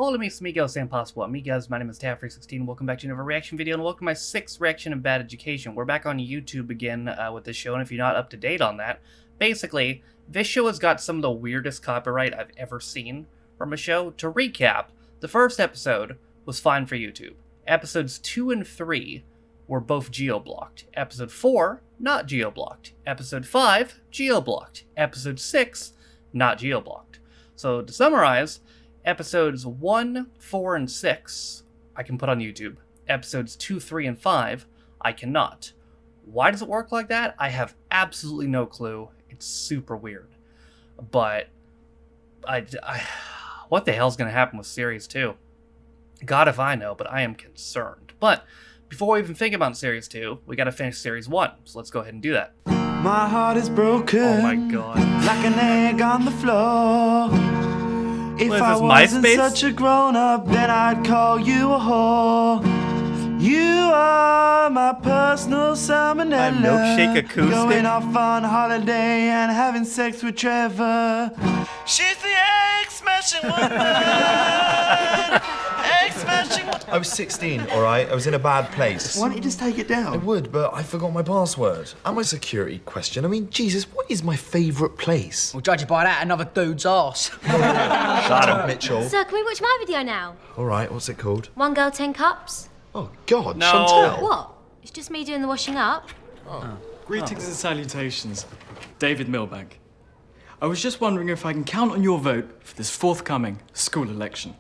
Hola mis amigos and possible amigas, my name is Taffrey16, welcome back to another reaction video, and welcome to my 6th reaction of Bad Education. We're back on YouTube again with this show, and if you're not up to date on that, basically, this show has got some of the weirdest copyright I've ever seen from a show. To recap, the first episode was fine for YouTube. Episodes 2 and 3 were both geo-blocked. Episode 4, not geo-blocked. Episode 5, geo-blocked. Episode 6, not geo-blocked. So, to summarize, Episodes 1, 4, and 6, I can put on YouTube. Episodes 2, 3, and 5, I cannot. Why does it work like that? I have absolutely no clue. It's super weird. But, what the hell's going to happen with Series 2? God if I know, but I am concerned. But, before we even think about Series 2, we gotta finish Series 1. So let's go ahead and do that. My heart is broken. Oh my god. Like an egg on the floor. If I wasn't such a grown-up, then I'd call you a whore. You are my personal salmonella. My milkshake acoustic. Going off on holiday and having sex with Trevor. She's the egg-smashing woman. Egg-smashing woman. I was 16, all right? I was in a bad place. Why don't you just take it down? I would, but I forgot my password. And my security question. I mean, Jesus, what is my favourite place? Well, judging by that, another dude's arse. Shut up, Mitchell. Sir, can we watch my video now? All right, what's it called? 1 girl, 10 cups? Oh, God, No. Chantel. What? It's just me doing the washing up. Greetings and salutations. David Milbank. I was just wondering if I can count on your vote for this forthcoming school election.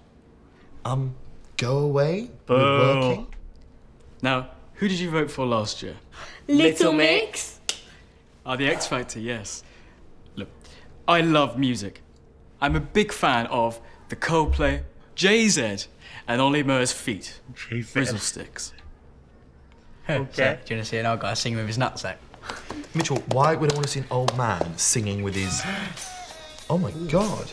Go away? Boo. We're working? Now, who did you vote for last year? Little Mix? The X Factor, yes. Look, I love music. I'm a big fan of the Coldplay, Jay-Z, and Ollie Murs' feet. Frizzle sticks. Okay. So, do you want to see an old guy singing with his nutsack? Mitchell, why would I want to see an old man singing with his... Oh, my God.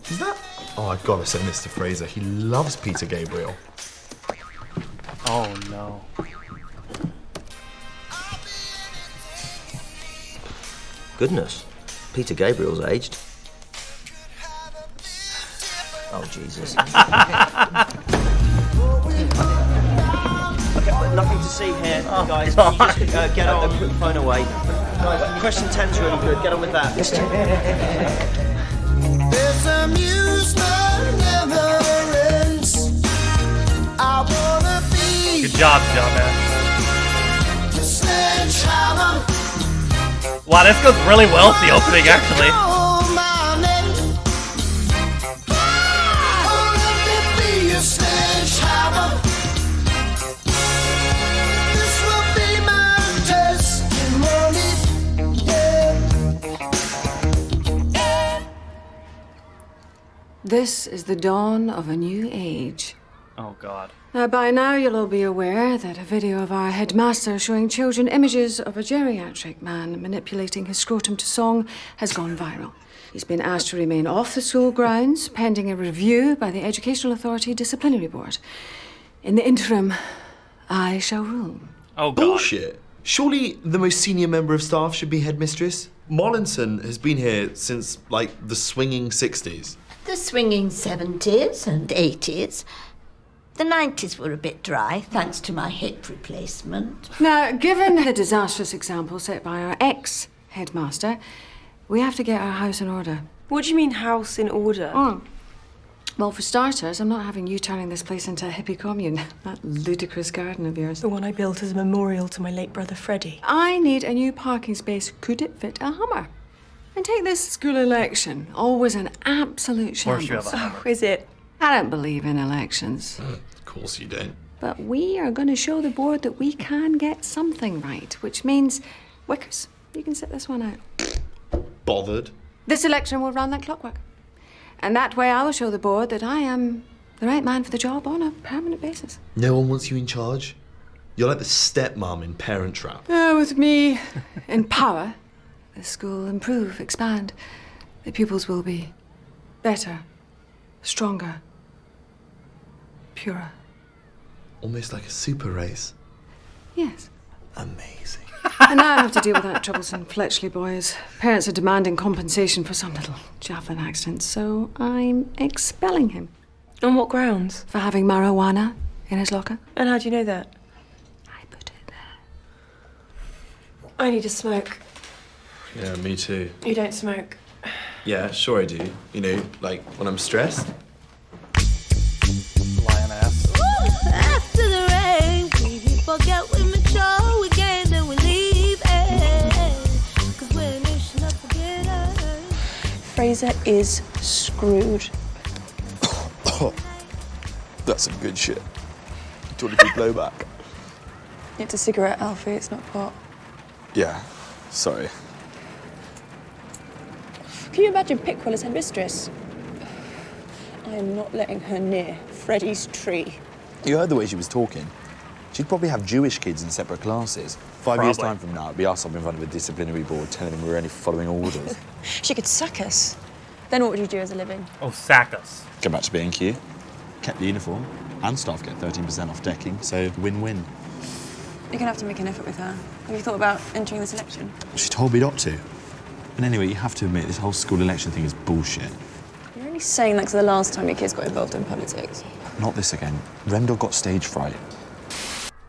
Is that... Oh, I've got to send this to Fraser. He loves Peter Gabriel. Oh no. Goodness, Peter Gabriel's aged. Oh, Jesus. Okay, nothing to see here, guys. Can you just get on and put the phone away? Guys, question 10's really good. Get on with that. This amusement never ends. I wanna be Good job, dumbass. the sledgehammer. Wow, this goes really well with the opening, actually. Oh, my name. Oh, let me be a sledgehammer. This will be my testimony. Yeah. This is the dawn of a new age. Oh god. Now, by now, you'll all be aware that a video of our headmaster showing children images of a geriatric man manipulating his scrotum to song has gone viral. He's been asked to remain off the school grounds pending a review by the Educational Authority Disciplinary Board. In the interim, I shall rule. Oh god. Bullshit. Surely the most senior member of staff should be headmistress? Mollinson has been here since, like, the swinging 60s. The swinging 70s and 80s. The 90s were a bit dry, thanks to my hip replacement. Now, given the disastrous example set by our ex-headmaster, we have to get our house in order. What do you mean, house in order? Well, for starters, I'm not having you turning this place into a hippie commune. That ludicrous garden of yours. The one I built as a memorial to my late brother Freddie. I need a new parking space. Could it fit a Hummer? And take this school election. Always an absolute Of course you have shambles. a Oh, is it? I don't believe in elections. Of course you don't. But we are going to show the board that we can get something right, which means, Wickers, you can sit this one out. Bothered. This election will run like clockwork. And that way I will show the board that I am the right man for the job on a permanent basis. No one wants you in charge? You're like the stepmom in Parent Trap. With me in power, the school will improve, expand. The pupils will be better, stronger, purer. Almost like a super race. Yes. Amazing. And now I have to deal with that troublesome Fletchley boys. Parents are demanding compensation for some little javelin accident, so I'm expelling him. On what grounds? For having marijuana in his locker. And how do you know that? I put it there. I need a smoke. Yeah, me too. You don't smoke. Yeah, sure I do. You know, like when I'm stressed. Lioness. After the rain, we forget we mature again, then we leave it. 'Cause we're a nation of forgetters. Fraser is screwed. That's some good shit. Do you want to do blowback? It's a cigarette, Alfie, it's not pot. Yeah, sorry. Can you imagine Pickwell as her mistress? I am not letting her near Freddie's tree. You heard the way she was talking. She'd probably have Jewish kids in separate classes. 5 years' time from now, it'd be us up in front of a disciplinary board telling them we're only following orders. She could sack us. Then what would you do as a living? Oh, sack us. Go back to B&Q. Kept the uniform. And staff get 13% off decking, so win-win. You're gonna have to make an effort with her. Have you thought about entering this election? She told me not to. And anyway, you have to admit, this whole school election thing is bullshit. You're only saying that 'cause the last time your kids got involved in politics. Not this again. Rendell got stage fright.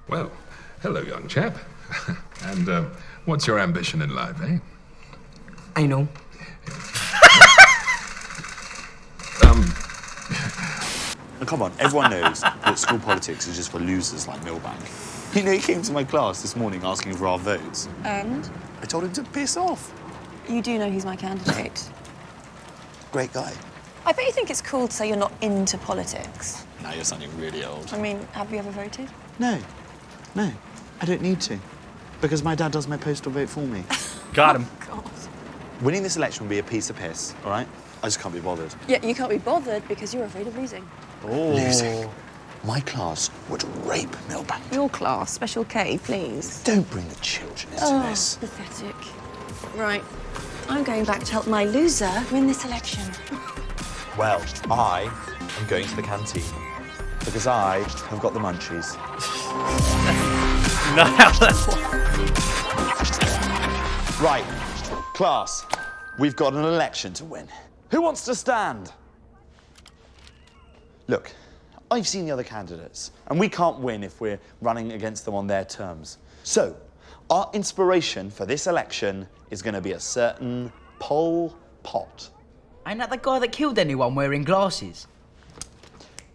Well, hello, young chap. And what's your ambition in life, eh? I know. And come on, everyone knows that school politics is just for losers like Milbank. You know, he came to my class this morning asking for our votes. And? I told him to piss off. You do know he's my candidate. Great guy. I bet you think it's cool to say you're not into politics. Now you're sounding really old. I mean, have you ever voted? No, I don't need to. Because my dad does my postal vote for me. Got him. God. Winning this election would be a piece of piss, all right? I just can't be bothered. Yeah, you can't be bothered because you're afraid of losing. Oh. Losing. My class would rape Milbank. Your class, Special K, please. Don't bring the children into this. Pathetic. Right, I'm going back to help my loser win this election. Well, I am going to the canteen. Because I have got the munchies. Not how that works. Right, class, we've got an election to win. Who wants to stand? Look, I've seen the other candidates, and we can't win if we're running against them on their terms. So, our inspiration for this election is going to be a certain Pol Pot. Ain't that the guy that killed anyone wearing glasses?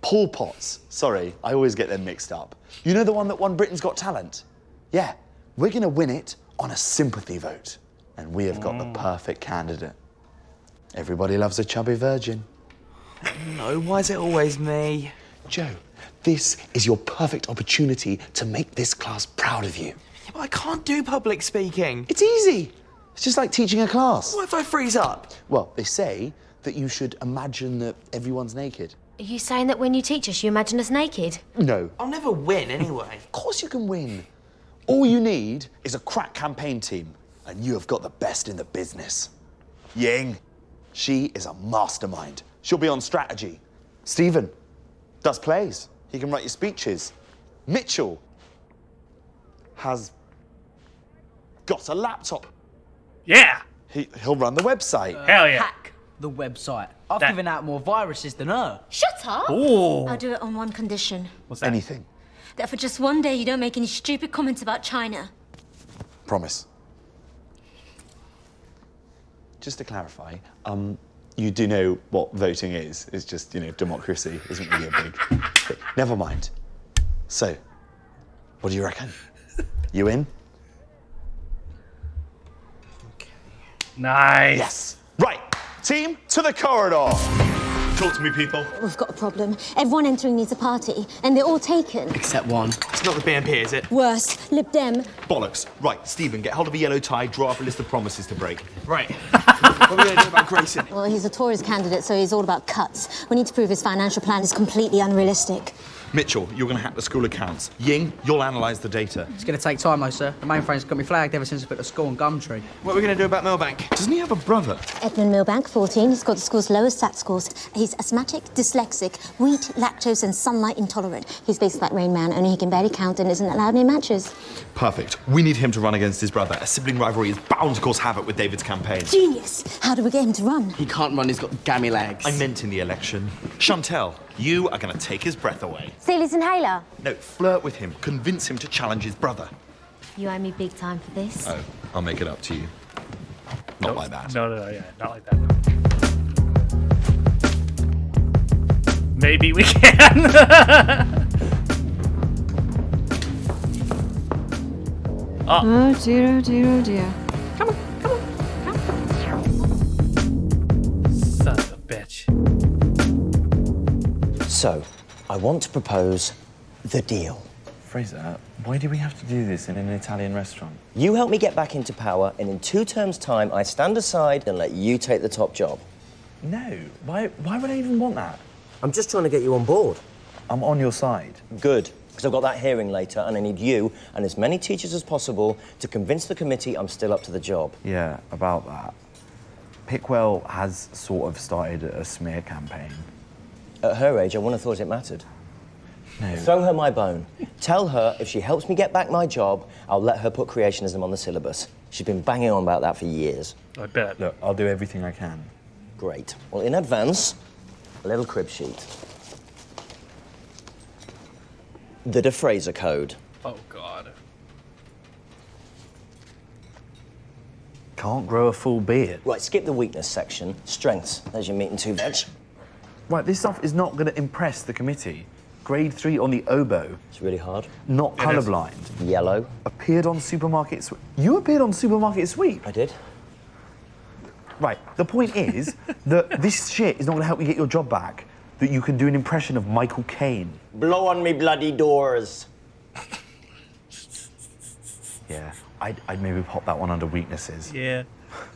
Pol Pots. Sorry, I always get them mixed up. You know the one that won Britain's Got Talent? Yeah, we're going to win it on a sympathy vote. And we have got the perfect candidate. Everybody loves a chubby virgin. No, why is it always me? Joe, this is your perfect opportunity to make this class proud of you. Yeah, but I can't do public speaking. It's easy. It's just like teaching a class. What if I freeze up? Well, they say that you should imagine that everyone's naked. Are you saying that when you teach us, you imagine us naked? No. I'll never win anyway. Of course you can win. All you need is a crack campaign team, and you have got the best in the business. Ying, she is a mastermind. She'll be on strategy. Stephen does plays. He can write your speeches. Mitchell has got a laptop. Yeah. He'll run the website. Hell yeah. Hack the website. I've given out more viruses than her. Shut up! Ooh. I'll do it on one condition. What's that? Anything. That for just one day you don't make any stupid comments about China. Promise. Just to clarify, you do know what voting is. It's just, you know, democracy isn't really a big thing. Never mind. So, what do you reckon? You in? Nice. Yes. Right. Team, to the corridor. Talk to me, people. We've got a problem. Everyone entering needs a party, and they're all taken. Except one. It's not the BNP, is it? Worse, Lib Dem. Bollocks. Right, Stephen, get hold of a yellow tie, draw up a list of promises to break. Right. What are we going to do about Grayson? Well, he's a Tories candidate, so he's all about cuts. We need to prove his financial plan is completely unrealistic. Mitchell, you're going to hack the school accounts. Ying, you'll analyse the data. It's going to take time, though, sir. The mainframe's got me flagged ever since I put the school on Gumtree. What are we going to do about Milbank? Doesn't he have a brother? Edmund Milbank, 14. He's got the school's lowest SAT scores. He's asthmatic, dyslexic, wheat, lactose, and sunlight intolerant. He's basically like Rain Man, only he can barely count and isn't allowed near matches. Perfect. We need him to run against his brother. A sibling rivalry is bound to cause havoc with David's campaign. Genius! How do we get him to run? He can't run, he's got gammy legs. I meant in the election. Chantel, You are going to take his breath away. Steal his inhaler. No, flirt with him. Convince him to challenge his brother. You owe me big time for this. Oh, I'll make it up to you. Not like that. No, yeah, not like that. Maybe we can. Oh dear, oh dear, oh dear. Come on. Son of a bitch. So, I want to propose the deal. Fraser, why do we have to do this in an Italian restaurant? You help me get back into power, and in 2 terms' time, I stand aside and let you take the top job. No, why would I even want that? I'm just trying to get you on board. I'm on your side. Good, because I've got that hearing later, and I need you and as many teachers as possible to convince the committee I'm still up to the job. Yeah, about that. Pickwell has sort of started a smear campaign. At her age, I wouldn't have thought it mattered. No. Throw her my bone. Tell her if she helps me get back my job, I'll let her put creationism on the syllabus. She's been banging on about that for years. I bet. Look, I'll do everything I can. Great. Well, in advance, a little crib sheet. The DeFraser code. Oh, God. Can't grow a full beard. Right, skip the weakness section. Strengths. There's your meat and 2 veg. Right, this stuff is not going to impress the committee. Grade 3 on the oboe. It's really hard. Not colourblind. Yellow. Appeared on Supermarket Sweep. You appeared on Supermarket Sweep? I did. Right, the point is that this shit is not going to help you get your job back, that you can do an impression of Michael Caine. Blow on me bloody doors. Yeah, I'd maybe pop that one under weaknesses. Yeah.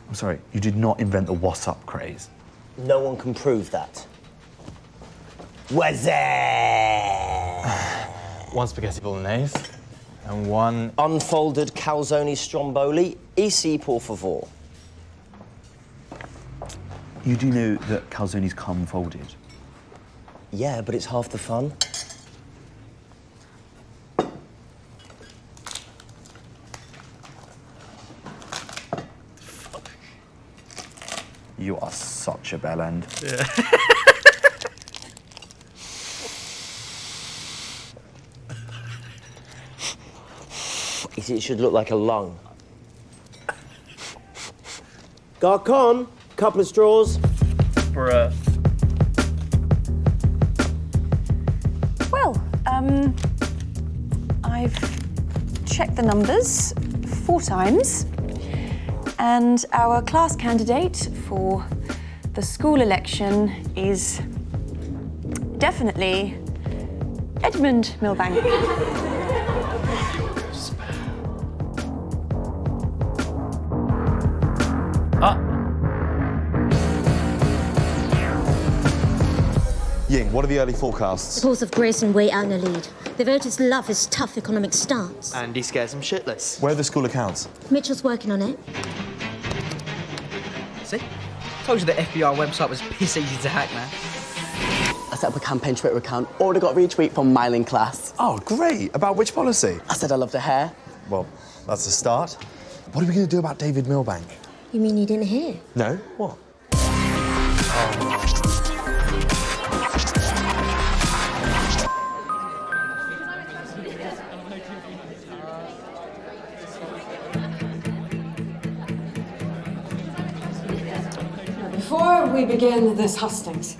I'm sorry, you did not invent the what's up craze. No one can prove that. What's it? 1 spaghetti bolognese and 1 unfolded calzone stromboli. EC por favor. You do know that calzones come folded? Yeah, but it's half the fun. You are such a bellend. Yeah. It should look like a lung. Garcon, couple of straws. Bruh. Well, I've checked the numbers 4 times, and our class candidate for the school election is definitely Edmund Milbank. Ying, what are the early forecasts? The Pulse of Grayson way out in the lead. The voters love his tough economic stance. And he scares them shitless. Where are the school accounts? Mitchell's working on it. See? Told you the FBI website was piss easy to hack, man. I set up a campaign Twitter account, already got a retweet from Myling class. Oh, great. About which policy? I said I loved her hair. Well, that's a start. What are we going to do about David Milbank? You mean you didn't hear? No? What? Before we begin this hustings,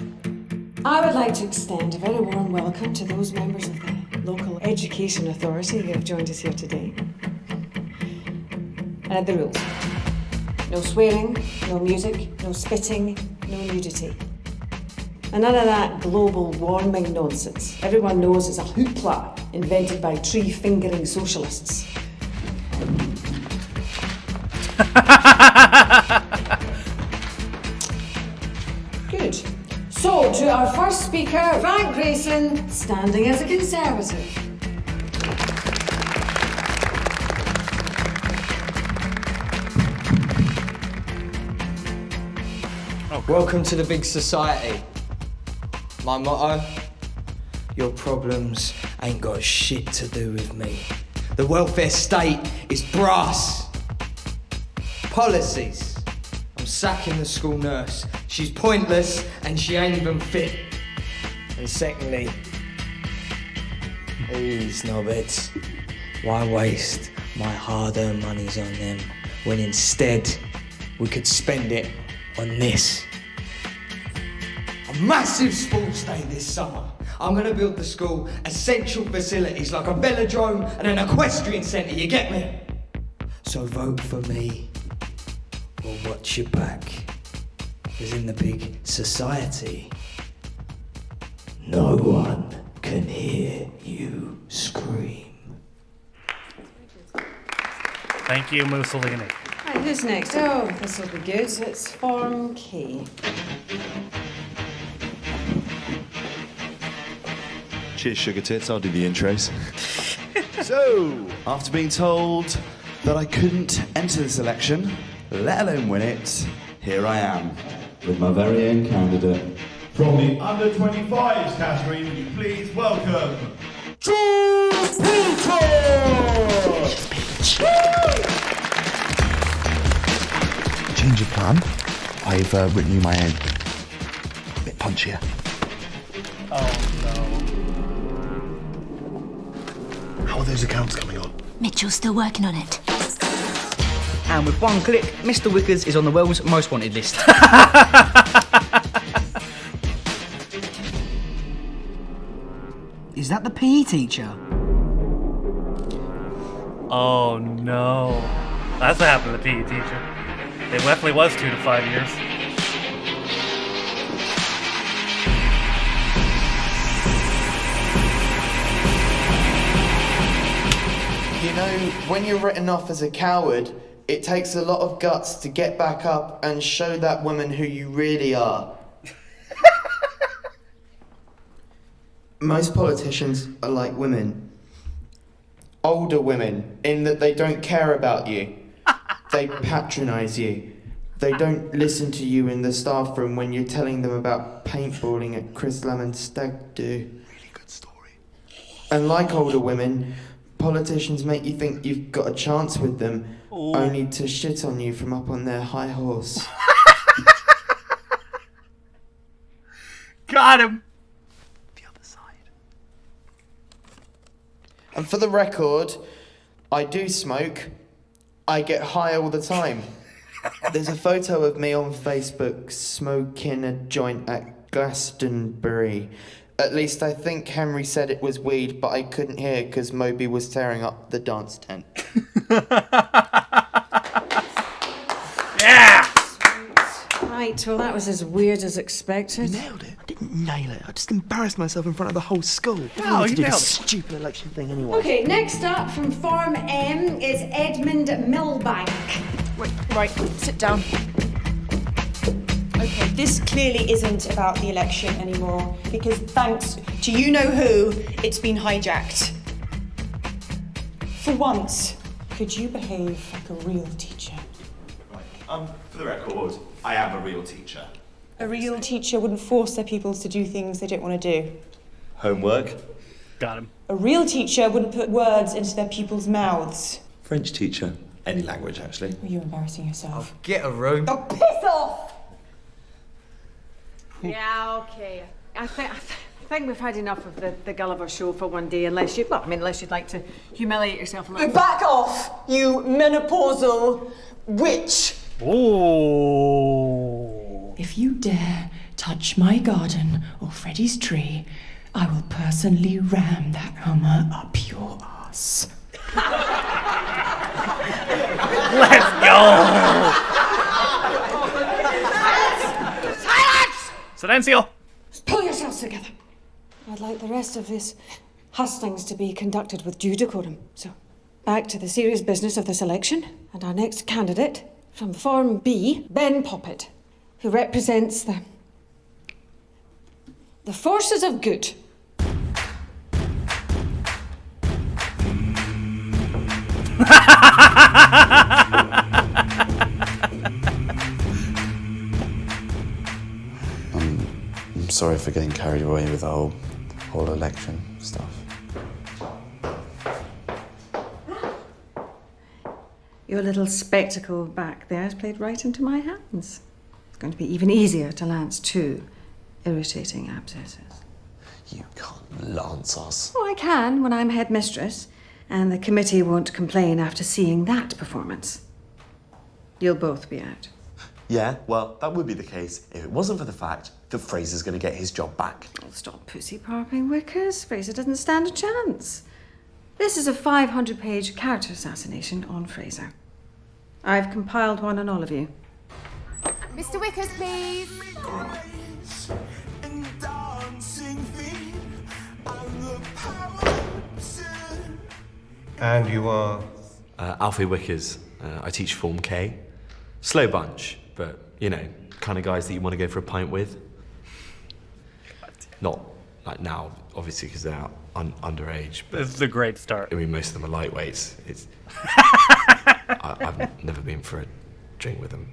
I would like to extend a very warm welcome to those members of the local education authority who have joined us here today. And the rules. No swearing, no music, no spitting, no nudity. And none of that global warming nonsense. Everyone knows it's a hoopla invented by tree-fingering socialists. Good. So, to our first speaker, Frank Grayson, standing as a Conservative. Welcome to the big society. My motto, your problems ain't got shit to do with me. The welfare state is brass. Policies. I'm sacking the school nurse. She's pointless and she ain't even fit. And secondly, these knobheads. Why waste my hard-earned monies on them when instead we could spend it on this? A massive sports day this summer. I'm gonna build the school essential facilities like a velodrome and an equestrian centre, you get me? So vote for me or watch your back. Because in the big society, no one can hear you scream. Thank you, Mussolini. Right, who's next? Oh, this will be good. It's Form K. Cheers, sugar tits. I'll do the intros. So, after being told that I couldn't enter this election, let alone win it, here I am with my very own candidate. From the under 25s category, will you please welcome Change of plan. I've written you my own. A bit punchier. Oh no. How are those accounts coming on? Mitchell's still working on it. And with one click, Mr. Wickers is on the world's most wanted list. Is that the PE teacher? Oh no. That's what happened to the PE teacher. It definitely was 2 to 5 years. You know, when you're written off as a coward, it takes a lot of guts to get back up and show that woman who you really are. Most politicians are like women. Older women, in that they don't care about you. They patronise you. They don't listen to you in the staff room when you're telling them about paintballing at Chris Lamon's stag do. Really good story. And like older women, politicians make you think you've got a chance with them, only to shit on you from up on their high horse. Got him! And for the record, I do smoke. I get high all the time. There's a photo of me on Facebook smoking a joint at Glastonbury. At least I think Henry said it was weed, but I couldn't hear because Moby was tearing up the dance tent. Yeah! Right, well, that was as weird as expected. You nailed it. I didn't nail it. I just embarrassed myself in front of the whole school. No, to you do nailed this it. stupid election thing anyway. Okay, next up from Form M is Edmund Milbank. Right, sit down. Okay, this clearly isn't about the election anymore because thanks to you know who, it's been hijacked. For once, could you behave like a real teacher? For the record, I am a real teacher. A real teacher wouldn't force their pupils to do things they don't want to do. Homework. Got him. A real teacher wouldn't put words into their pupils' mouths. French teacher. Any language, actually. You're embarrassing yourself. Get a room. Oh, piss off! Yeah, okay. I think we've had enough of the Gulliver show for one day, unless you'd like to humiliate yourself a little bit. Back off, you menopausal witch! Oh. If you dare touch my garden or Freddy's tree, I will personally ram that hammer up your ass. Let's go! Silence! Silencio! Pull yourselves together. I'd like the rest of this hustings to be conducted with due decorum. So, back to the serious business of this election, and our next candidate from Form B, Ben Poppet, who represents the forces of good. I'm sorry for getting carried away with the whole election stuff. Your little spectacle back there has played right into my hands. It's going to be even easier to lance 2 irritating abscesses. You can't lance us. Oh, I can when I'm headmistress, and the committee won't complain after seeing that performance. You'll both be out. Yeah, well, that would be the case if it wasn't for the fact that Fraser's going to get his job back. Oh, stop pussy-parping, Wickers. Fraser doesn't stand a chance. This is a 500-page character assassination on Fraser. I've compiled one on all of you. Mr. Wickers, please. And you are? Alfie Wickers. I teach Form K. Slow bunch, but, you know, kind of guys that you want to go for a pint with. Not like now, obviously, because they're underage. But this is a great start. I mean, most of them are lightweights. It's. I've never been for a drink with them.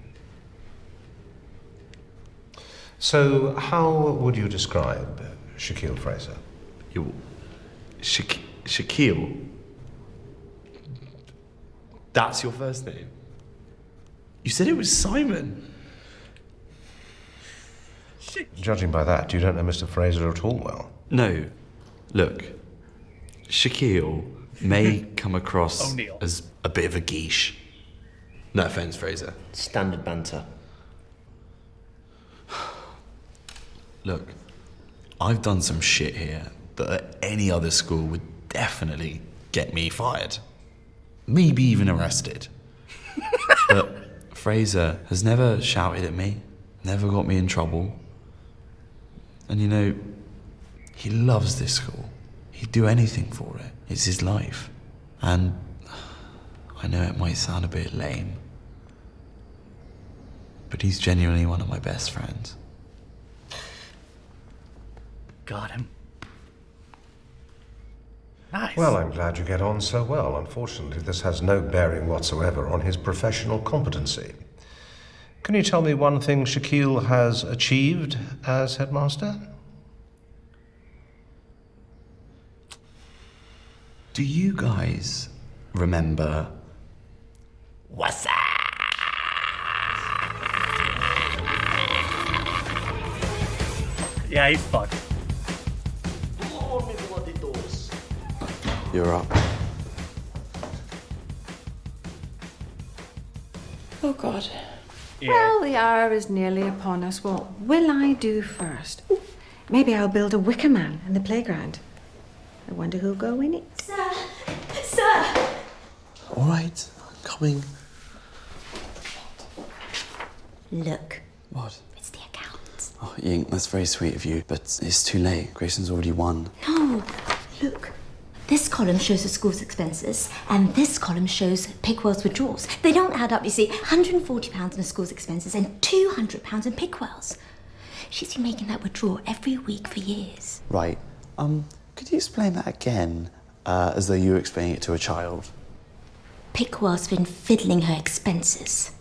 So, how would you describe Shaquille Fraser? Shaquille? That's your first name? You said it was Simon. Judging by that, you don't know Mr. Fraser at all well. No. Look, Shaquille may come across O'Neill. as a bit of a geesh. No offense, Fraser. Standard banter. Look, I've done some shit here that at any other school would definitely get me fired. Maybe even arrested. But Fraser has never shouted at me, never got me in trouble. And you know, he loves this school. He'd do anything for it. It's his life. And I know it might sound a bit lame, but he's genuinely one of my best friends. Got him. Nice. Well, I'm glad you get on so well. Unfortunately, this has no bearing whatsoever on his professional competency. Can you tell me one thing Shaquille has achieved as headmaster? Do you guys remember what's that? Yeah, he's fucked. You're up. Oh, God. Yeah. Well, the hour is nearly upon us. What will I do first? Ooh, maybe I'll build a wicker man in the playground. I wonder who'll go in it. Sir! Sir! All right, I'm coming. Look. What? It's the accounts. Oh, Ying, that's very sweet of you, but it's too late. Grayson's already won. No, look. This column shows the school's expenses, and this column shows Pickwell's withdrawals. They don't add up, you see. £140 in the school's expenses and £200 in Pickwell's. She's been making that withdrawal every week for years. Right. Could you explain that again, as though you were explaining it to a child? Pickwell's been fiddling her expenses.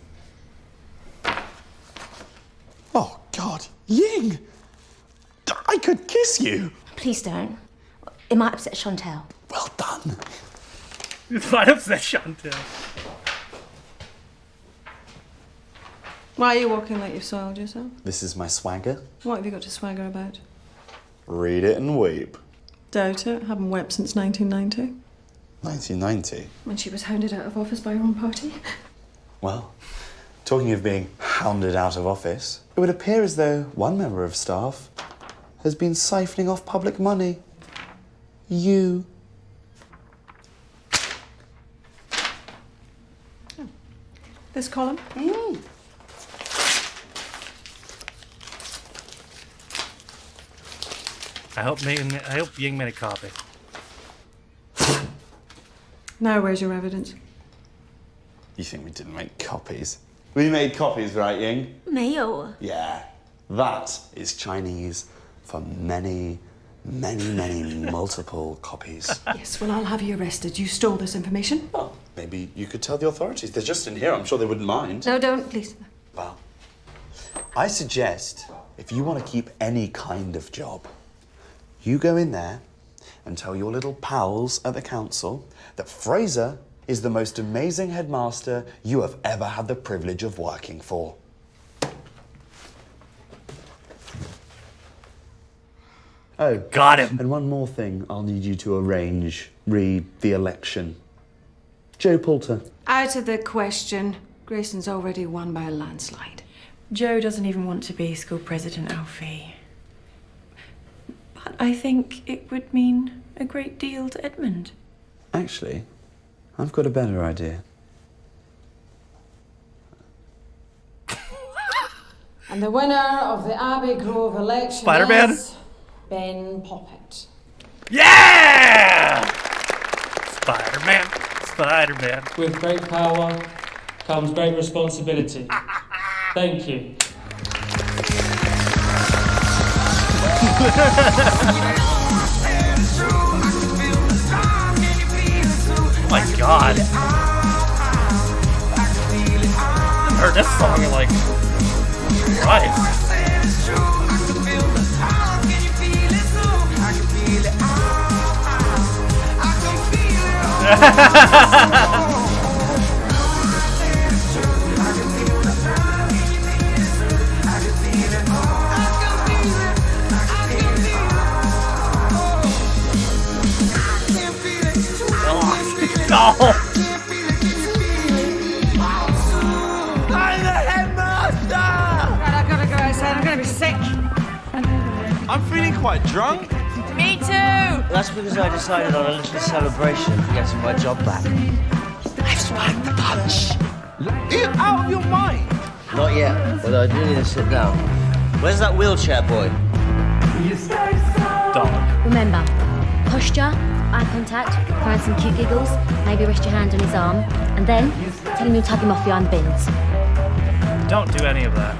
Oh, God. Ying! I could kiss you! Please don't. It might upset Chantel. Well done. It might upset Chantel. Why are you walking like you've soiled yourself? This is my swagger. What have you got to swagger about? Read it and weep. Doubt it. Haven't wept since 1990. 1990? When she was hounded out of office by her own party. Well, talking of being hounded out of office, it would appear as though one member of staff has been siphoning off public money. You. Oh. This column? I hope Ying made a copy. Now, where's your evidence? You think we didn't make copies? We made copies, right, Ying? Mayo. Yeah. That is Chinese for many, multiple copies. Yes, well, I'll have you arrested. You stole this information. Well, maybe you could tell the authorities. They're just in here. I'm sure they wouldn't mind. No, don't, please. Well, I suggest if you want to keep any kind of job, you go in there and tell your little pals at the council that Fraser is the most amazing headmaster you have ever had the privilege of working for. Oh, got him. And one more thing I'll need you to arrange. Read the election. Joe Poulter. Out of the question. Grayson's already won by a landslide. Joe doesn't even want to be school president, Alfie. But I think it would mean a great deal to Edmund. Actually, I've got a better idea. And the winner of the Abbey Grove election Spider-Man? is Ben Poppet. Yeah! Spider-Man. Spider-Man. With great power comes great responsibility. Thank you. Oh my god. I heard this song in like life. No! I'm the headmaster! I gotta go outside, I'm gonna be sick. I'm feeling quite drunk. Me too! That's because I decided on a little celebration for getting my job back. I've spiked the punch. Are you out of your mind? Not yet, but I do need to sit down. Where's that wheelchair boy? Dog. Remember, posture, eye contact, find some cute giggles, maybe rest your hand on his arm, and then tell him you'll tug him off behind the bins. Don't do any of that.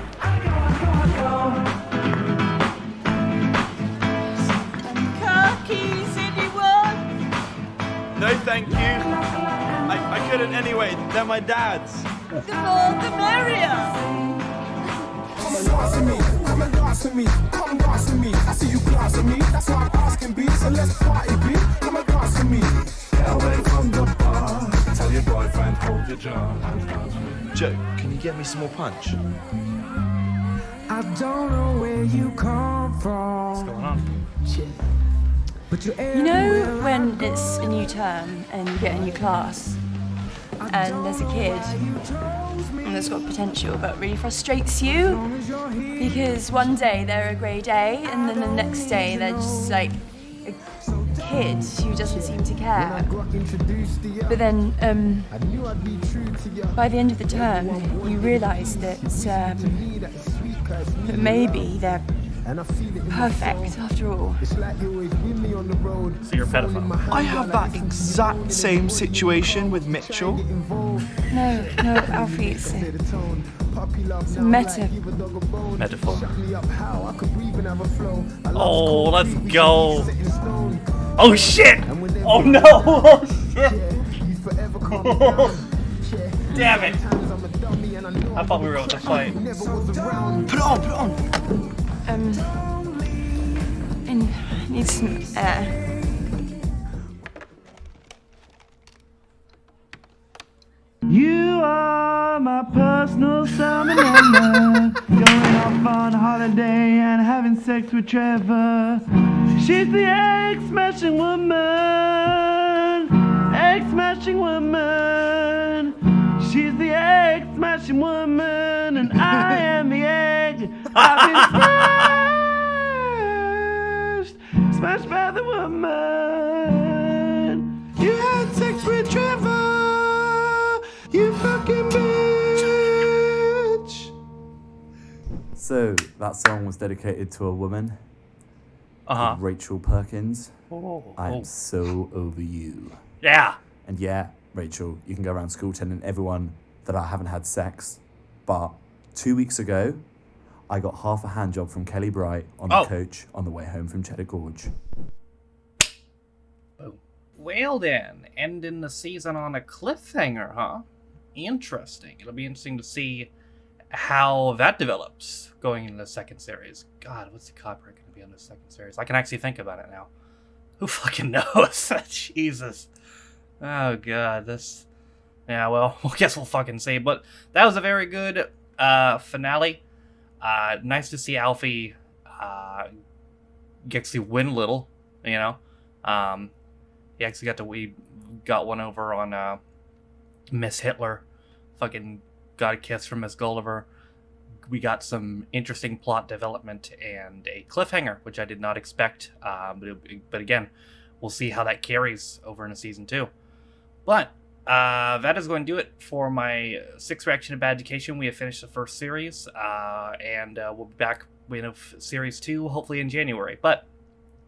Khakis, anyone? No, thank you. I couldn't anyway. They're my dad's. The more the merrier. Come and dance with me, come and dance with me, come dance with me. I see you glance at me, that's why I'm asking B, so let's party B. Come and dance with me. Get away from the bar. Tell your boyfriend, hold your jaw and dance with me. Joe, can you get me some more punch? I don't know where you come from. What's going on? But you're You know when it's a new term and you get a new class and there's a kid and that's got potential but really frustrates you because one day they're a grade A and then the next day they're just like a kid who doesn't seem to care. But then by the end of the term you realise that maybe they're perfect after all. So you're a pedophile. I have that exact same situation with Mitchell. No, Alfie, it's a metaphor. Oh, let's go. Oh shit! Oh no! Oh shit! Damn it! I thought we were about to fight. Put it on. I need some air. You are my personal salmonella. Going off on holiday and having sex with Trevor. She's the egg-smashing woman. Egg-smashing woman. She's the egg-smashing woman. And I am the egg. I've been smashed. Smashed by the woman. You had sex with Trevor. You fucking bitch! So, that song was dedicated to a woman. Called Rachel Perkins. I am so over you. Yeah! And yeah, Rachel, you can go around school telling everyone that I haven't had sex. But 2 weeks ago, I got half a hand job from Kelly Bright on the coach on the way home from Cheddar Gorge. Well then, ending the season on a cliffhanger, huh? Interesting. It'll be interesting to see how that develops going into the second series. God, what's the copyright going to be on the second series? I can actually think about it now. Who fucking knows? Jesus. Oh god, this... Yeah, well, I guess we'll fucking see. But that was a very good finale. Nice to see Alfie you actually win a little, you know. You actually we got one over on Miss Hitler, fucking got a kiss from Miss Gulliver. We got some interesting plot development and a cliffhanger, which I did not expect. But again, we'll see how that carries over into season 2. But that is going to do it for my 6th reaction of Bad Education. We have finished the first series, and we'll be back with series 2 hopefully in January. But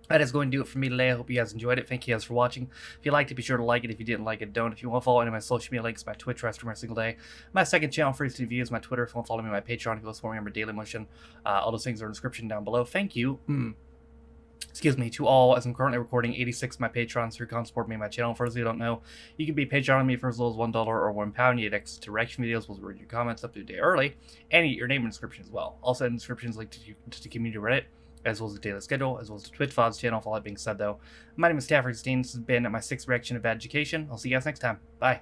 that is going to do it for me today. I hope you guys enjoyed it. Thank you guys for watching. If you liked it, be sure to like it. If you didn't like it, don't. If you want to follow any of my social media links, my Twitch, where I stream every single day. My second channel for TV is my Twitter. If you want to follow me on my Patreon, if you want to support me on my Daily Motion, all those things are in the description down below. Thank you. Excuse me, to all, as I'm currently recording 86 of my patrons who can support me on my channel. For those who don't know, you can be Patreon on me for as low as $1 or £1. You get access to reaction videos, we'll read your comments up to a day early, and you get your name in the description as well. Also in the description is linked to the community Reddit, as well as the daily schedule, as well as the Twitch VODs channel. For all that being said though, my name is Taffy16. This has been my 6th reaction of Bad Education. I'll see you guys next time. Bye.